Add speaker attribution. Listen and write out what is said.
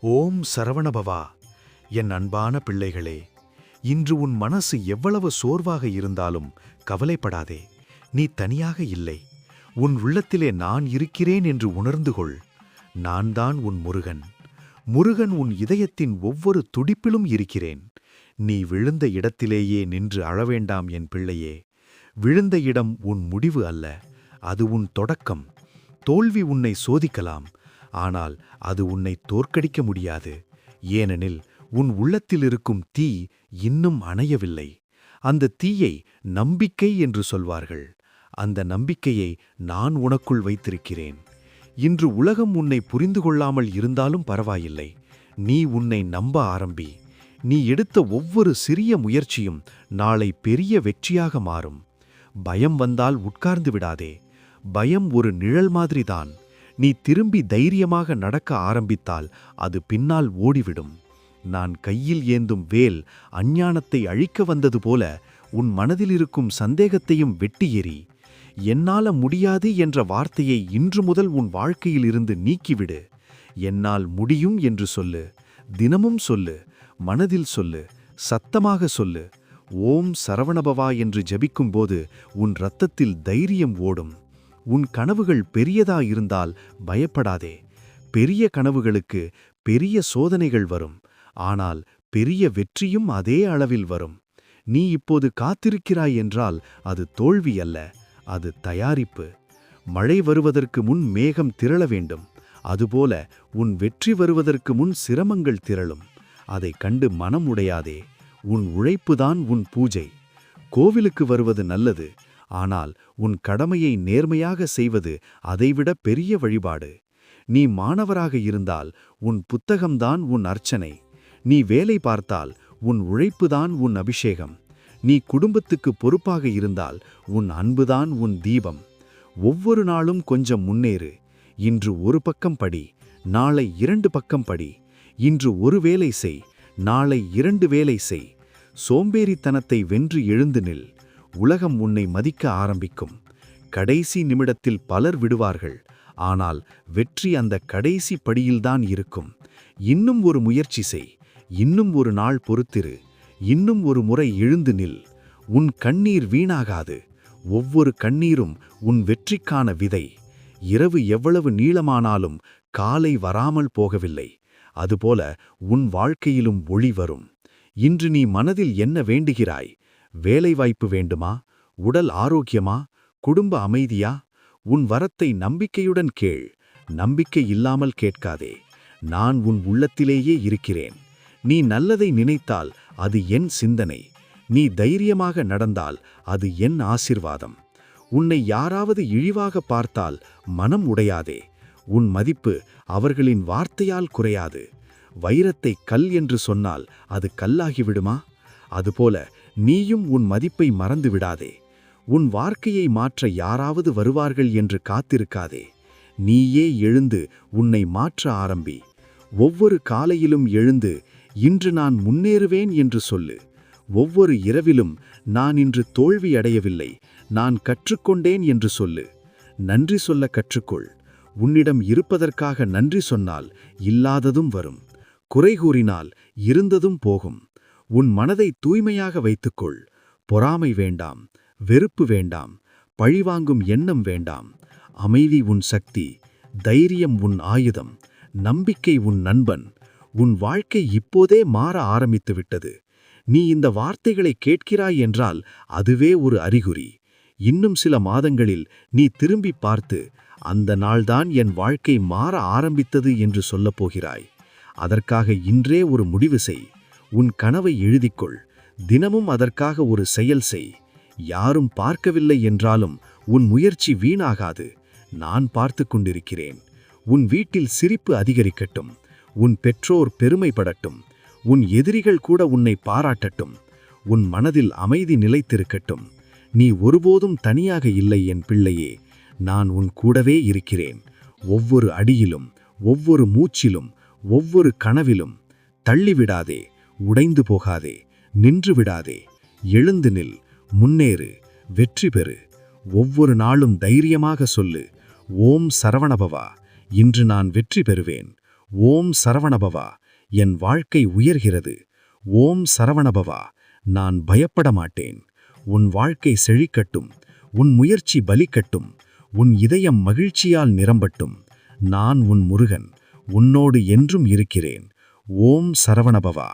Speaker 1: ஓம் சரவணபவா. என் அன்பான பிள்ளைகளே, இன்று உன் மனசு எவ்வளவு சோர்வாக இருந்தாலும் கவலைப்படாதே. நீ தனியாக இல்லை. உன் உள்ளத்திலே நான் இருக்கிறேன் என்று உணர்ந்து கொள். நான் தான் உன் முருகன். முருகன் உன் இதயத்தின் ஒவ்வொரு துடிப்பிலும் இருக்கிறேன். நீ விழுந்த இடத்திலேயே நின்று அழவேண்டாம் என் பிள்ளையே. விழுந்த இடம் உன் முடிவு அல்ல, அது உன் தொடக்கம். தோல்வி உன்னை சோதிக்கலாம், ஆனால் அது உன்னை தோற்கடிக்க முடியாது. ஏனெனில் உன் உள்ளத்தில் இருக்கும் தீ இன்னும் அணையவில்லை. அந்த தீயை நம்பிக்கை என்று சொல்வார்கள். அந்த நம்பிக்கையை நான் உனக்குள் வைத்திருக்கிறேன். இன்று உலகம் உன்னை புரிந்து கொள்ளாமல் இருந்தாலும் பரவாயில்லை. நீ உன்னை நம்ப ஆரம்பி. நீ எடுத்த ஒவ்வொரு சிறிய முயற்சியும் நாளை பெரிய வெற்றியாக மாறும். பயம் வந்தால் உட்கார்ந்து விடாதே. பயம் ஒரு நிழல் மாதிரிதான். நீ திரும்பி தைரியமாக நடக்க ஆரம்பித்தால் அது பின்னால் ஓடிவிடும். நான் கையில் ஏந்தும் வேல் அஞ்ஞானத்தை அழிக்க வந்தது போல உன் மனதில் இருக்கும் சந்தேகத்தையும் வெட்டி எறி. என்னால முடியாது என்ற வார்த்தையை இன்று முதல் உன் வாழ்க்கையில் இருந்து நீக்கிவிடு. என்னால் முடியும் என்று சொல்லு. தினமும் சொல்லு. மனதில் சொல்லு. சத்தமாக சொல்லு. ஓம் சரவணபவா என்று ஜபிக்கும்போது உன் இரத்தத்தில் தைரியம் ஓடும். உன் கனவுகள் பெரியதா இருந்தால் பயப்படாதே. பெரிய கனவுகளுக்கு பெரிய சோதனைகள் வரும். ஆனால் பெரிய வெற்றியும் அதே அளவில் வரும். நீ இப்போது காத்திருக்கிறாய் என்றால் அது தோல்வி அல்ல, அது தயாரிப்பு. மழை வருவதற்கு முன் மேகம் திரள வேண்டும். அதுபோல உன் வெற்றி வருவதற்கு முன் சிரமங்கள் திரளும். அதைக் கண்டு மனம் உடையாதே. உன் உழைப்புதான் உன் பூஜை. கோவிலுக்கு வருவது நல்லது, ஆனால் உன் கடமையை நேர்மையாக செய்வது அதைவிட பெரிய வழிபாடு. நீ மாணவராக இருந்தால் உன் புத்தகம்தான் உன் அர்ச்சனை. நீ வேலை பார்த்தால் உன் உழைப்புதான் உன் அபிஷேகம். நீ குடும்பத்துக்கு பொறுப்பாக இருந்தால் உன் அன்புதான் உன் தீபம். ஒவ்வொரு நாளும் கொஞ்சம் முன்னேறு. இன்று ஒரு பக்கம் படி, நாளை 2 பக்கம் படி. இன்று ஒரு வேலை செய், நாளை 2 வேலை செய். சோம்பேறித்தனத்தை வென்று எழுந்து நில். உலகம் உன்னை மதிக்க ஆரம்பிக்கும். கடைசி நிமிடத்தில் பலர் விடுவார்கள், ஆனால் வெற்றி அந்த கடைசி படியில்தான் இருக்கும். இன்னும் ஒரு முயற்சி செய். இன்னும் ஒரு நாள் பொறுத்திரு. இன்னும் ஒரு முறை எழுந்து நில். உன் கண்ணீர் வீணாகாது. ஒவ்வொரு கண்ணீரும் உன் வெற்றிக்கான விதை. இரவு எவ்வளவு நீளமானாலும் காலை வராமல் போகவில்லை. அதுபோல உன் வாழ்க்கையிலும் ஒளி வரும். இன்று நீ மனதில் என்ன வேண்டுகிறாய்? வேலைவாய்ப்பு வேண்டுமா? உடல் ஆரோக்கியமா? குடும்ப அமைதியா? உன் வரத்தை நம்பிக்கையுடன் கேள். நம்பிக்கை இல்லாமல் கேட்காதே. நான் உன் உள்ளத்திலேயே இருக்கிறேன். நீ நல்லதை நினைத்தால் அது என் சிந்தனை. நீ தைரியமாக நடந்தால் அது என் ஆசிர்வாதம். உன்னை யாராவது இழிவாக பார்த்தால் மனம் உடையாதே. உன் மதிப்பு அவர்களின் வார்த்தையால் குறையாது. வைரத்தை கல் என்று சொன்னால் அது கல்லாகிவிடுமா? அதுபோல நீயும் உன் மதிப்பை மறந்து விடாதே. உன் வாழ்க்கையை மாற்ற யாராவது வருவார்கள் என்று காத்திருக்காதே. நீயே எழுந்து உன்னை மாற்ற ஆரம்பி. ஒவ்வொரு காலையிலும் எழுந்து இன்று நான் முன்னேறுவேன் என்று சொல்லு. ஒவ்வொரு இரவிலும் நான் இன்று தோல்வி அடையவில்லை, நான் கற்றுக்கொண்டேன் என்று சொல்லு. நன்றி சொல்ல கற்றுக்கொள். உன்னிடம் இருப்பதற்காக நன்றி சொன்னால் இல்லாததும் வரும். குறை கூறினால் இருந்ததும் போகும். உன் மனதை தூய்மையாக வைத்துக்கொள். பொறாமை வேண்டாம், வெறுப்பு வேண்டாம், பழிவாங்கும் எண்ணம் வேண்டாம். அமைதி உன் சக்தி, தைரியம் உன் ஆயுதம், நம்பிக்கை உன் நண்பன். உன் வாழ்க்கை இப்போதே மாற ஆரம்பித்து விட்டது. நீ இந்த வார்த்தைகளை கேட்கிறாய் என்றால் அதுவே ஒரு அறிகுறி. இன்னும் சில மாதங்களில் நீ திரும்பி பார்த்து அந்த நாள்தான் என் வாழ்க்கை மாற ஆரம்பித்தது என்று சொல்லப் போகிறாய். அதற்காக இன்றே ஒரு முடிவு செய். உன் கனவை எழுதிக்கொள். தினமும் அதற்காக ஒரு செயல் செய். யாரும் பார்க்கவில்லை என்றாலும் உன் முயற்சி வீணாகாது. நான் பார்த்து கொண்டிருக்கிறேன். உன் வீட்டில் சிரிப்பு அதிகரிக்கட்டும். உன் பெற்றோர் பெருமைப்படட்டும். உன் எதிரிகள் கூட உன்னை பாராட்டட்டும். உன் மனதில் அமைதி நிலைத்திருக்கட்டும். நீ ஒருபோதும் தனியாக இல்லை என் பிள்ளையே. நான் உன் கூடவே இருக்கிறேன். ஒவ்வொரு அடியிலும், ஒவ்வொரு மூச்சிலும், ஒவ்வொரு கனவிலும். தள்ளிவிடாதே, உடைந்து போகாதே, நின்று விடாதே. எழுந்து நில், முன்னேறு, வெற்றி பெறு. ஒவ்வொரு நாளும் தைரியமாக சொல்லு, ஓம் சரவணபவா. இன்று நான் வெற்றி பெறுவேன். ஓம் சரவணபவா, என் வாழ்க்கை உயர்கிறது. ஓம் சரவணபவா, நான் பயப்பட மாட்டேன். உன் வாழ்க்கை செழிக்கட்டும், உன் முயற்சி பலிக்கட்டும், உன் இதயம் மகிழ்ச்சியால் நிரம்பட்டும். நான் உன் முருகன், உன்னோடு என்றும் இருக்கிறேன். ஓம் சரவணபவா.